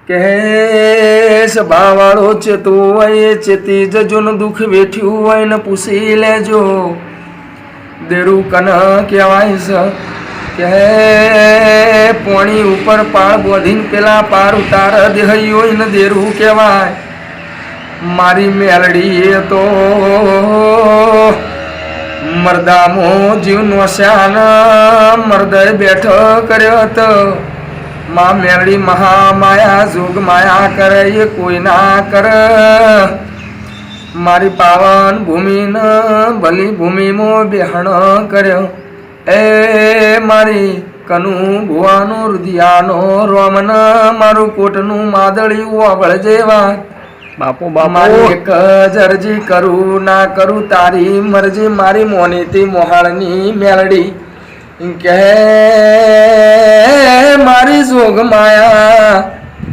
કે સભાવાળો ચેતું હોય ચેતી જજોનું દુઃખ વેઠ્યું હોય ને પૂછી લેજો દેરું કન કહેવાય છે કે પોણી ઉપર પાળ બોધીને પેલા પાર ઉતાર દેહઈ હોય ને દેરું કહેવાય મારી મેલડી એ તો મરદામો જીવ નોશ્યાન મરદય બેઠો કર્યો હતો માં મેલડી મહામાયા જોગ માયા કરે એ કોઈ ના કરે મારી પાવન ભૂમિન ભલી ભૂમિમાં બેહણ કર્યો એ મારી કનુ ભુવાનો રુધિયાનો રોમન મારું કોટનું માદળિયું વાવળ જેવા બાપુ બાપુ મારી એક જરજી કરું ના કરું તારી મરજી મારી મોનીતી મોહાળની મેલડી કે મારી જોગ માયા